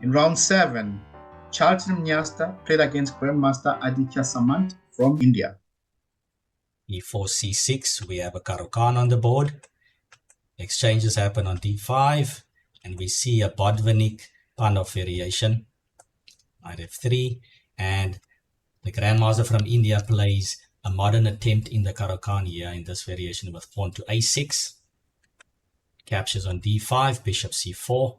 In round 7, Charlton Mnyasta played against Grandmaster Aditya Samant from India. E4, C6, we have a Karokan on the board. Exchanges happen on D5, and we see a Botvinnik Pandov variation, Knight F3, and the Grandmaster from India plays a modern attempt in the Karokan here in this variation with pawn to A6. Captures on D5, Bishop C4,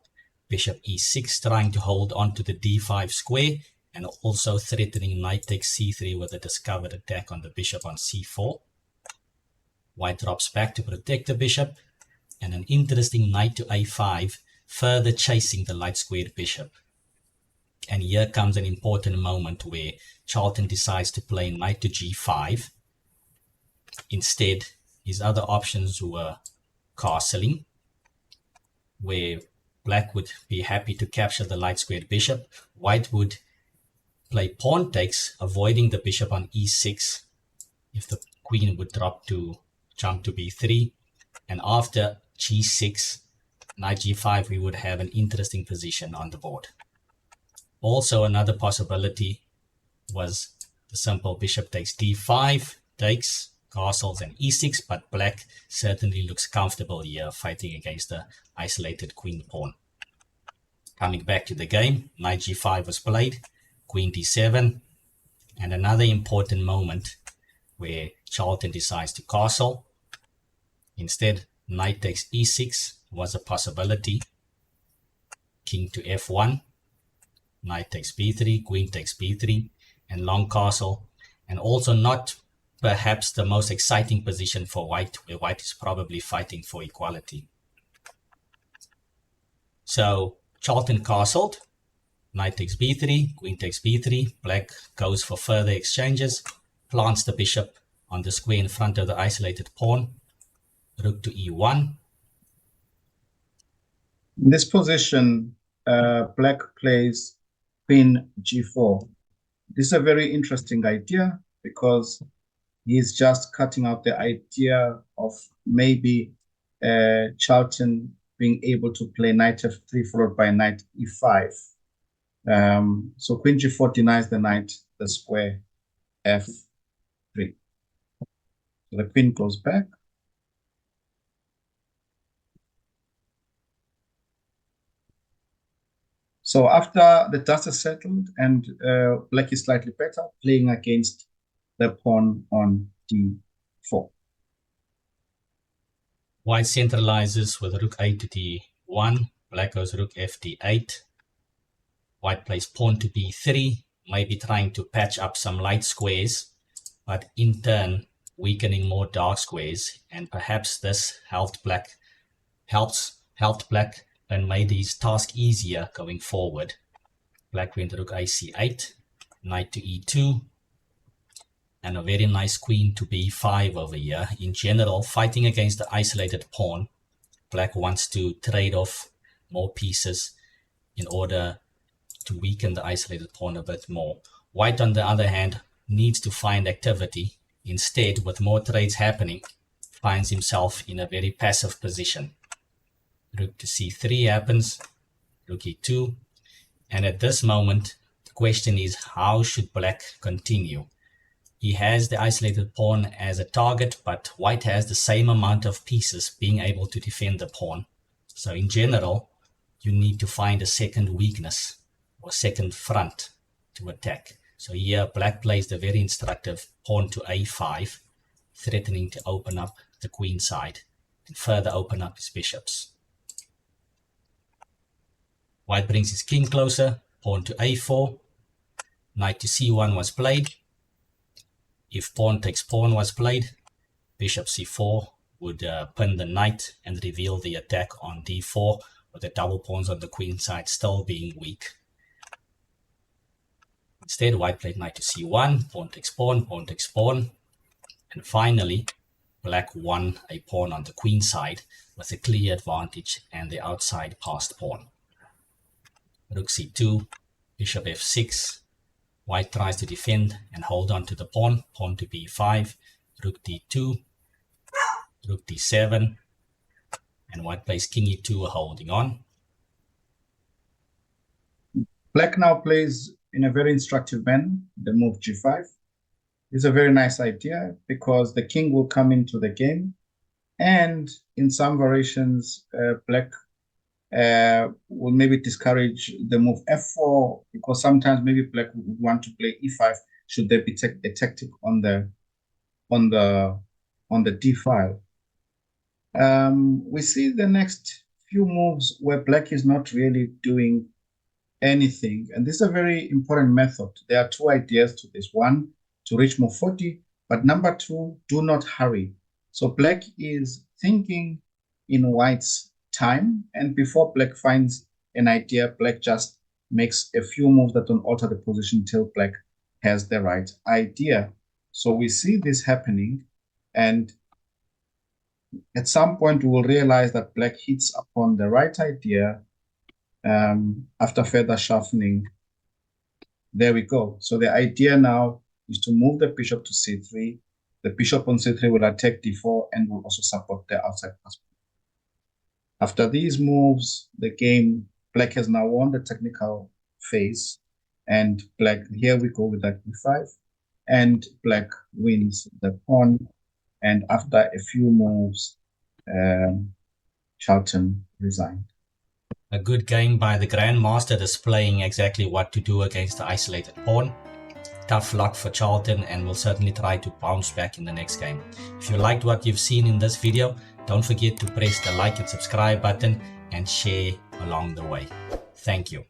Bishop E6, trying to hold on to the D5 square, and also threatening Knight takes C3 with a discovered attack on the Bishop on C4. White drops back to protect the Bishop, and an interesting Knight to A5, further chasing the light squared Bishop. And here comes an important moment where Charlton decides to play Knight to G5. Instead, his other options were castling, where Black would be happy to capture the light squared Bishop. White would play pawn takes, avoiding the Bishop on E6 if the Queen would jump to B3. And after G6, Knight G5, we would have an interesting position on the board. Also, another possibility was the simple Bishop takes D5, takes, castles and E6, but Black certainly looks comfortable here fighting against the isolated Queen pawn. Coming back to the game, Knight G5 was played, Queen D7, and another important moment where Charlton decides to castle. Instead, Knight takes E6 was a possibility. King to F1, Knight takes B3, Queen takes B3, and long castle. And also not perhaps the most exciting position for White, where White is probably fighting for equality. So Charlton castled, Knight takes B3, Queen takes B3, Black goes for further exchanges, plants the Bishop on the square in front of the isolated pawn, Rook to E1. In this position, Black plays Queen G4. This is a very interesting idea because he's just cutting out the idea of maybe Charlton being able to play Knight F3 followed by Knight E5. So Queen G4 denies the Knight the square F3. So the Queen goes back. So after the dust is settled and Black is slightly better, playing against the pawn on D4. White centralizes with Rook A to D1, Black goes Rook F D8. White plays pawn to B3, maybe trying to patch up some light squares, but in turn weakening more dark squares, and perhaps this helped Black and made his task easier going forward. Black went Rook A C8, Knight to E2, and a very nice Queen to B5 over here. In general, fighting against the isolated pawn, Black wants to trade off more pieces in order to weaken the isolated pawn a bit more. White, on the other hand, needs to find activity. Instead, with more trades happening, finds himself in a very passive position. Rook to C3 happens, Rook E2, and at this moment, the question is, how should Black continue? He has the isolated pawn as a target, but White has the same amount of pieces being able to defend the pawn. So in general, you need to find a second weakness or second front to attack. So here, Black plays the very instructive pawn to A5, threatening to open up the queen side and further open up his bishops. White brings his king closer, pawn to A4, Knight to C1 was played. If pawn takes pawn was played, Bishop C4 would pin the knight and reveal the attack on D4, with the double pawns on the queen side still being weak. Instead, White played Knight to C1, pawn takes pawn, and finally, Black won a pawn on the queen side with a clear advantage and the outside passed pawn. Rook C2, Bishop F6, White tries to defend and hold on to the pawn, pawn to B5, Rook D2, Rook D7, and White plays King E2 holding on. Black now plays in a very instructive manner the move g5. It's a very nice idea because the king will come into the game, and in some variations, black will maybe discourage the move f4 because sometimes maybe black would want to play e5 should there be a tactic on the d file. We see the next few moves where black is not really doing anything, and this is a very important method. There are two ideas to this. One, to reach move 40, but number two, do not hurry. So black is thinking in white's time, and before black finds an idea, black just makes a few moves that don't alter the position till black has the right idea. So we see this happening, and at some point we will realize that black hits upon the right idea after further shuffling. There we go. So the idea now is to move the bishop to c3. The bishop on c3 will attack d4 and will also support the outside pass. After these moves, the game, black has now won the technical phase, and black, here we go with that e5, and black wins the pawn. And after a few moves, Charlton resigned. A good game by the Grandmaster, displaying exactly what to do against the isolated pawn. Tough luck for Charlton, and we'll certainly try to bounce back in the next game. If you liked what you've seen in this video, don't forget to press the like and subscribe button and share along the way. Thank you.